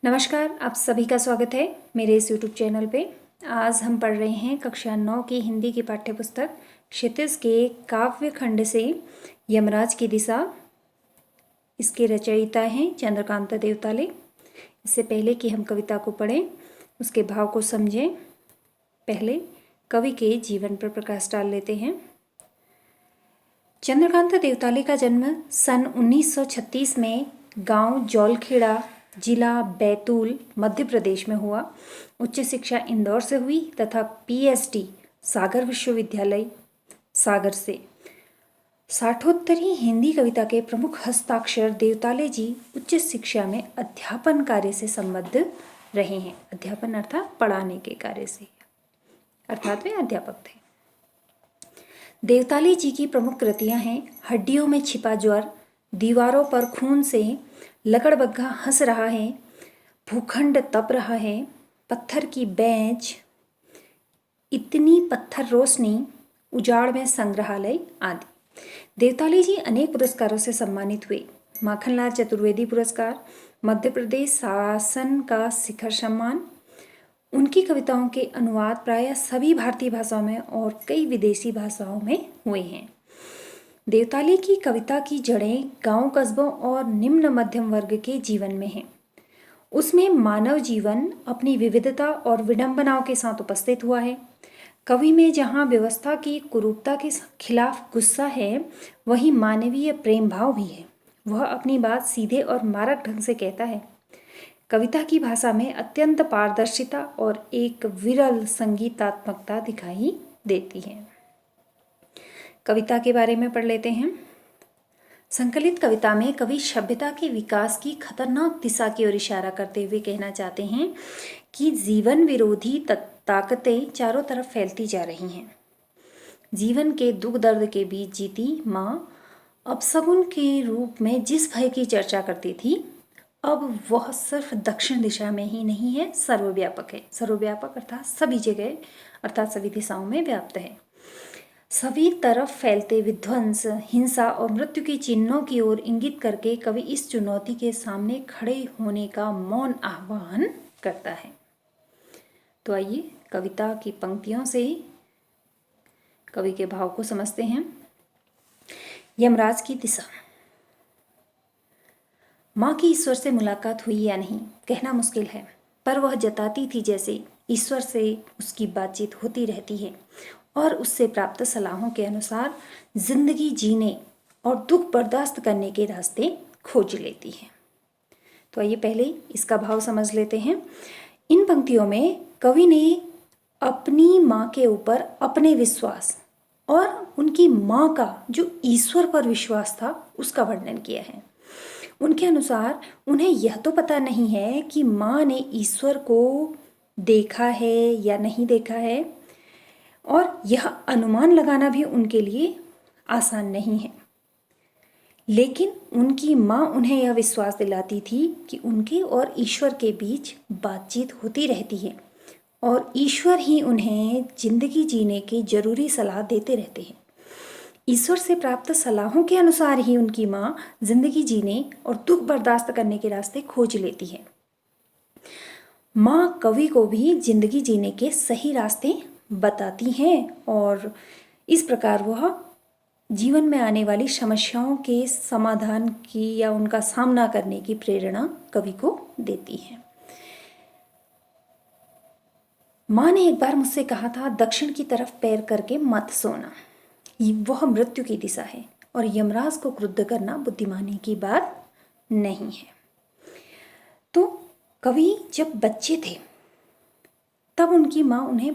नमस्कार, आप सभी का स्वागत है मेरे इस YouTube चैनल पे। आज हम पढ़ रहे हैं कक्षा 9 की हिंदी की पाठ्यपुस्तक क्षितिज के काव्य खंड से यमराज की दिशा। इसके रचयिता हैं चंद्रकांत देवताले। इससे पहले कि हम कविता को पढ़ें, उसके भाव को समझें, पहले कवि के जीवन पर प्रकाश डाल लेते हैं। चंद्रकांत देवताले का जन्म सन 1936 में गांव जौलखेड़ा, जिला बैतूल, मध्य प्रदेश में हुआ। उच्च शिक्षा इंदौर से हुई तथा पीएचडी सागर विश्वविद्यालय सागर से। साठोत्तरी हिंदी कविता के प्रमुख हस्ताक्षर देवताले जी उच्च शिक्षा में अध्यापन कार्य से संबद्ध रहे हैं। अध्यापन अर्थात पढ़ाने के कार्य से, अर्थात वे अध्यापक थे। देवताले जी की प्रमुख कृतियां हैं हड्डियों में छिपा ज्वर, दीवारों पर खून से लकड़बग्घा हंस रहा है, भूखंड तप रहा है, पत्थर की बेंच, इतनी पत्थर रोशनी, उजाड़ में संग्रहालय आदि। देवताले जी अनेक पुरस्कारों से सम्मानित हुए। माखनलाल चतुर्वेदी पुरस्कार, मध्य प्रदेश शासन का शिखर सम्मान। उनकी कविताओं के अनुवाद प्रायः सभी भारतीय भाषाओं में और कई विदेशी भाषाओं में हुए हैं। देवताले की कविता की जड़ें गांव कस्बों और निम्न मध्यम वर्ग के जीवन में हैं। उसमें मानव जीवन अपनी विविधता और विडंबनाओं के साथ उपस्थित हुआ है। कवि में जहाँ व्यवस्था की कुरूपता के खिलाफ गुस्सा है, वहीं मानवीय प्रेम भाव भी है। वह अपनी बात सीधे और मारक ढंग से कहता है। कविता की भाषा में अत्यंत पारदर्शिता और एक विरल संगीतात्मकता दिखाई देती है। कविता के बारे में पढ़ लेते हैं। संकलित कविता में कवि सभ्यता के विकास की खतरनाक दिशा की ओर इशारा करते हुए कहना चाहते हैं कि जीवन विरोधी ताकतें चारों तरफ फैलती जा रही हैं। जीवन के दुख दर्द के बीच जीती माँ अपशगुन के रूप में जिस भय की चर्चा करती थी, अब वह सिर्फ दक्षिण दिशा में ही नहीं है, सर्वव्यापक है। सर्वव्यापक अर्थात सभी जगह, अर्थात सभी दिशाओं में व्याप्त है। सभी तरफ फैलते विध्वंस, हिंसा और मृत्यु के चिन्हों की ओर इंगित करके कवि इस चुनौती के सामने खड़े होने का मौन आह्वान करता है। तो आइए कविता की पंक्तियों से कवि के भाव को समझते हैं। यमराज की दिशा। माँ की ईश्वर से मुलाकात हुई या नहीं कहना मुश्किल है, पर वह जताती थी जैसे ईश्वर से उसकी बातचीत होती रहती है और उससे प्राप्त सलाहों के अनुसार जिंदगी जीने और दुख बर्दाश्त करने के रास्ते खोज लेती है। तो आइए पहले इसका भाव समझ लेते हैं। इन पंक्तियों में कवि ने अपनी माँ के ऊपर अपने विश्वास और उनकी माँ का जो ईश्वर पर विश्वास था उसका वर्णन किया है। उनके अनुसार उन्हें यह तो पता नहीं है कि माँ ने ईश्वर को देखा है या नहीं देखा है, और यह अनुमान लगाना भी उनके लिए आसान नहीं है। लेकिन उनकी माँ उन्हें यह विश्वास दिलाती थी कि उनके और ईश्वर के बीच बातचीत होती रहती है और ईश्वर ही उन्हें जिंदगी जीने की जरूरी सलाह देते रहते हैं। ईश्वर से प्राप्त सलाहों के अनुसार ही उनकी माँ जिंदगी जीने और दुख बर्दाश्त करने के रास्ते खोज लेती है। माँ कवि को भी जिंदगी जीने के सही रास्ते बताती हैं और इस प्रकार वह जीवन में आने वाली समस्याओं के समाधान की या उनका सामना करने की प्रेरणा कवि को देती है। माँ ने एक बार मुझसे कहा था, दक्षिण की तरफ पैर करके मत सोना, वह मृत्यु की दिशा है और यमराज को क्रुद्ध करना बुद्धिमानी की बात नहीं है। तो कवि जब बच्चे थे तब उनकी माँ उन्हें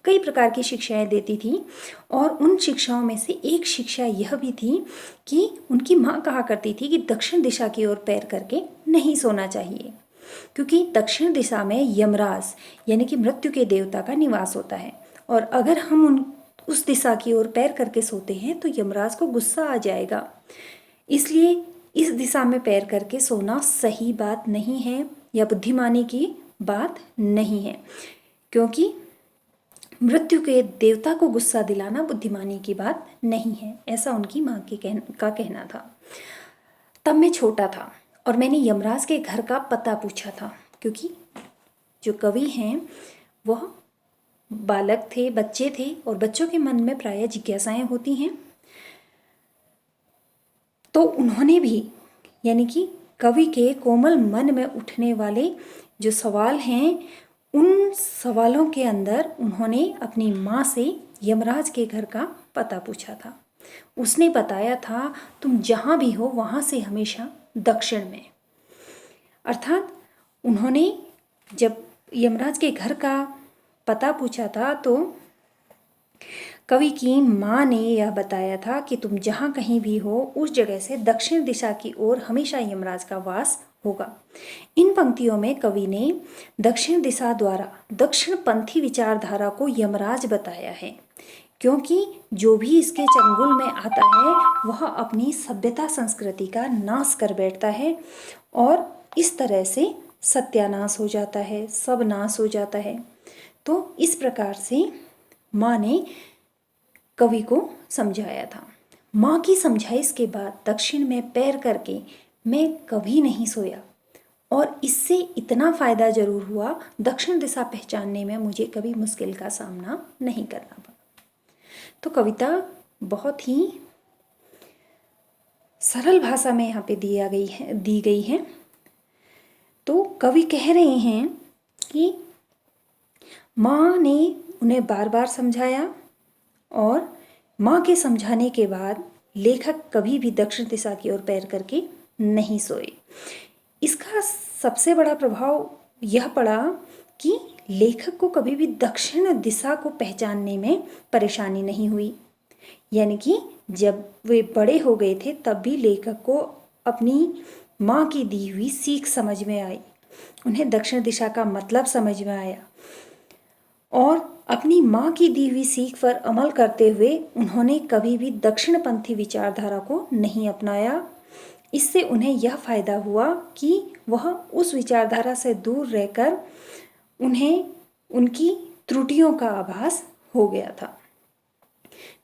कई प्रकार की शिक्षाएं देती थी और उन शिक्षाओं में से एक शिक्षा यह भी थी कि उनकी माँ कहा करती थी कि दक्षिण दिशा की ओर पैर करके नहीं सोना चाहिए, क्योंकि दक्षिण दिशा में यमराज यानी कि मृत्यु के देवता का निवास होता है और अगर हम उस दिशा की ओर पैर करके सोते हैं तो यमराज को गुस्सा आ जाएगा। इसलिए इस दिशा में पैर करके सोना सही बात नहीं है या बुद्धिमानी की बात नहीं है, क्योंकि मृत्यु के देवता को गुस्सा दिलाना बुद्धिमानी की बात नहीं है, ऐसा उनकी माँ का कहना था। तब मैं छोटा था और मैंने यमराज के घर का पता पूछा था, क्योंकि जो कवि हैं वह बालक थे, बच्चे थे, और बच्चों के मन में प्रायः जिज्ञासाएं होती हैं। तो उन्होंने भी, यानी कि कवि के कोमल मन में उठने वाले जो सवाल हैं, उन सवालों के अंदर उन्होंने अपनी माँ से यमराज के घर का पता पूछा था। उसने बताया था, तुम जहाँ भी हो वहाँ से हमेशा दक्षिण में। अर्थात उन्होंने जब यमराज के घर का पता पूछा था तो कवि की माँ ने यह बताया था कि तुम जहाँ कहीं भी हो उस जगह से दक्षिण दिशा की ओर हमेशा यमराज का वास होगा। इन पंक्तियों में कवि ने दक्षिण दिशा द्वारा दक्षिणपंथी विचारधारा को यमराज बताया है, क्योंकि जो भी इसके चंगुल में आता है वह अपनी सभ्यता संस्कृति का नाश कर बैठता है और इस तरह से सत्यानाश हो जाता है, सब नाश हो जाता है। तो इस प्रकार से माँ ने कवि को समझाया था। माँ की समझाइश के बाद दक्षिण में पैर करके मैं कभी नहीं सोया, और इससे इतना फ़ायदा ज़रूर हुआ, दक्षिण दिशा पहचानने में मुझे कभी मुश्किल का सामना नहीं करना पड़ा। तो कविता बहुत ही सरल भाषा में यहाँ पे दी गई है। तो कवि कह रहे हैं कि माँ ने उन्हें बार बार समझाया, और माँ के समझाने के बाद लेखक कभी भी दक्षिण दिशा की ओर पैर करके नहीं सोए। इसका सबसे बड़ा प्रभाव यह पड़ा कि लेखक को कभी भी दक्षिण दिशा को पहचानने में परेशानी नहीं हुई। यानी कि जब वे बड़े हो गए थे तब भी लेखक को अपनी माँ की दी हुई सीख समझ में आई, उन्हें दक्षिण दिशा का मतलब समझ में आया, और अपनी माँ की दी हुई सीख पर अमल करते हुए उन्होंने कभी भी दक्षिणपंथी विचारधारा को नहीं अपनाया। इससे उन्हें यह फ़ायदा हुआ कि वह उस विचारधारा से दूर रहकर उन्हें उनकी त्रुटियों का आभास हो गया था।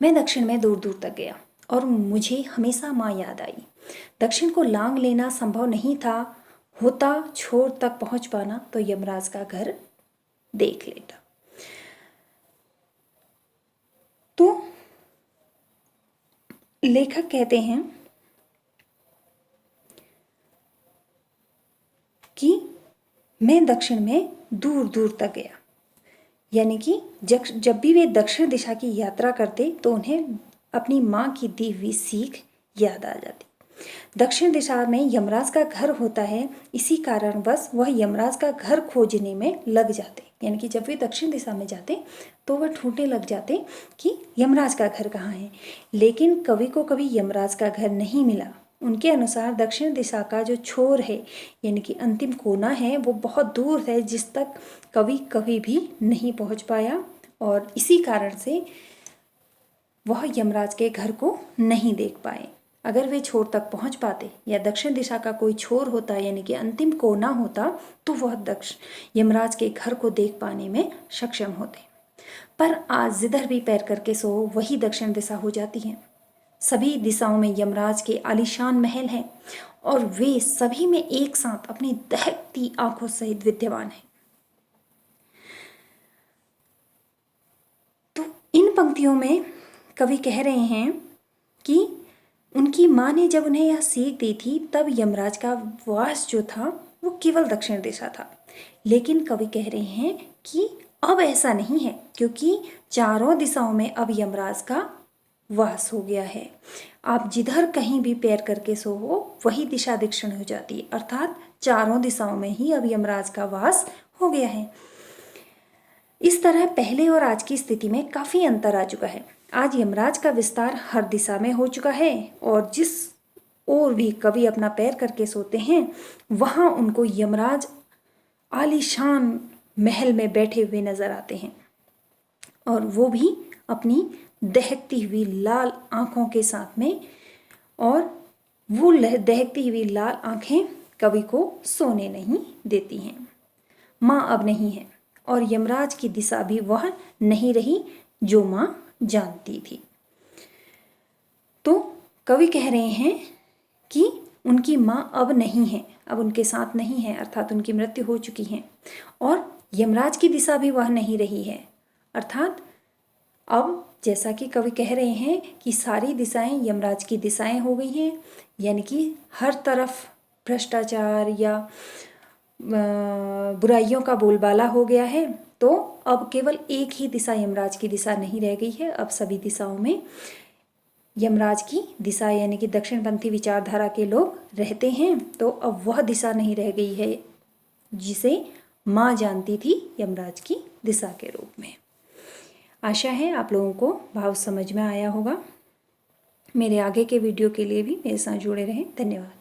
मैं दक्षिण में दूर दूर तक गया और मुझे हमेशा माँ याद आई। दक्षिण को लांग लेना संभव नहीं था, होता छोर तक पहुँच पाना तो यमराज का घर देख लेता। तो लेखक कहते हैं कि मैं दक्षिण में दूर दूर तक गया, यानी कि जब भी वे दक्षिण दिशा की यात्रा करते तो उन्हें अपनी माँ की दी हुई सीख याद आ जाती। दक्षिण दिशा में यमराज का घर होता है, इसी कारणवश वह यमराज का घर खोजने में लग जाते। यानी कि जब वे दक्षिण दिशा में जाते तो वह ढूंढने लग जाते कि यमराज का घर कहाँ है। लेकिन कवि को कभी यमराज का घर नहीं मिला। उनके अनुसार दक्षिण दिशा का जो छोर है, यानी कि अंतिम कोना है, वो बहुत दूर है, जिस तक कवि कभी भी नहीं पहुंच पाया, और इसी कारण से वह यमराज के घर को नहीं देख पाए। अगर वे छोर तक पहुंच पाते या दक्षिण दिशा का कोई छोर होता, यानी कि अंतिम कोना होता, तो वह यमराज के घर को देख पाने में सक्षम होते। पर आज जिधर भी पैर करके सो वही दक्षिण दिशा हो जाती है। सभी दिशाओं में यमराज के आलीशान महल हैं और वे सभी में एक साथ अपनी दहकती आंखों सहित विद्यमान हैं। तो इन पंक्तियों में कवि कह रहे हैं कि उनकी माँ ने जब उन्हें यह सीख दी थी तब यमराज का वास जो था वो केवल दक्षिण दिशा था। लेकिन कवि कह रहे हैं कि अब ऐसा नहीं है, क्योंकि चारों दिशाओं में अब यमराज का वास हो गया है। आप जिधर कहीं भी पैर करके सो हो वही दिशा दक्षिण हो जाती है, अर्थात चारों दिशाओं में ही अब यमराज का वास हो गया है। इस तरह पहले और आज की स्थिति में काफ़ी अंतर आ चुका है। आज यमराज का विस्तार हर दिशा में हो चुका है और जिस ओर भी कवि अपना पैर करके सोते हैं वहाँ उनको यमराज आलीशान महल में बैठे हुए नजर आते हैं, और वो भी अपनी दहकती हुई लाल आँखों के साथ में। और वो दहकती हुई लाल आँखें कवि को सोने नहीं देती हैं। माँ अब नहीं है और यमराज की दिशा भी वह नहीं रही जो माँ जानती थी। तो कवि कह रहे हैं कि उनकी माँ अब नहीं है, अब उनके साथ नहीं है, अर्थात उनकी मृत्यु हो चुकी है। और यमराज की दिशा भी वह नहीं रही है, अर्थात अब जैसा कि कवि कह रहे हैं कि सारी दिशाएं यमराज की दिशाएं हो गई हैं, यानी कि हर तरफ भ्रष्टाचार या बुराइयों का बोलबाला हो गया है। तो अब केवल एक ही दिशा यमराज की दिशा नहीं रह गई है, अब सभी दिशाओं में यमराज की दिशा यानी कि दक्षिणपंथी विचारधारा के लोग रहते हैं। तो अब वह दिशा नहीं रह गई है जिसे माँ जानती थी यमराज की दिशा के रूप में। आशा है आप लोगों को भाव समझ में आया होगा। मेरे आगे के वीडियो के लिए भी मेरे साथ जुड़े रहें। धन्यवाद।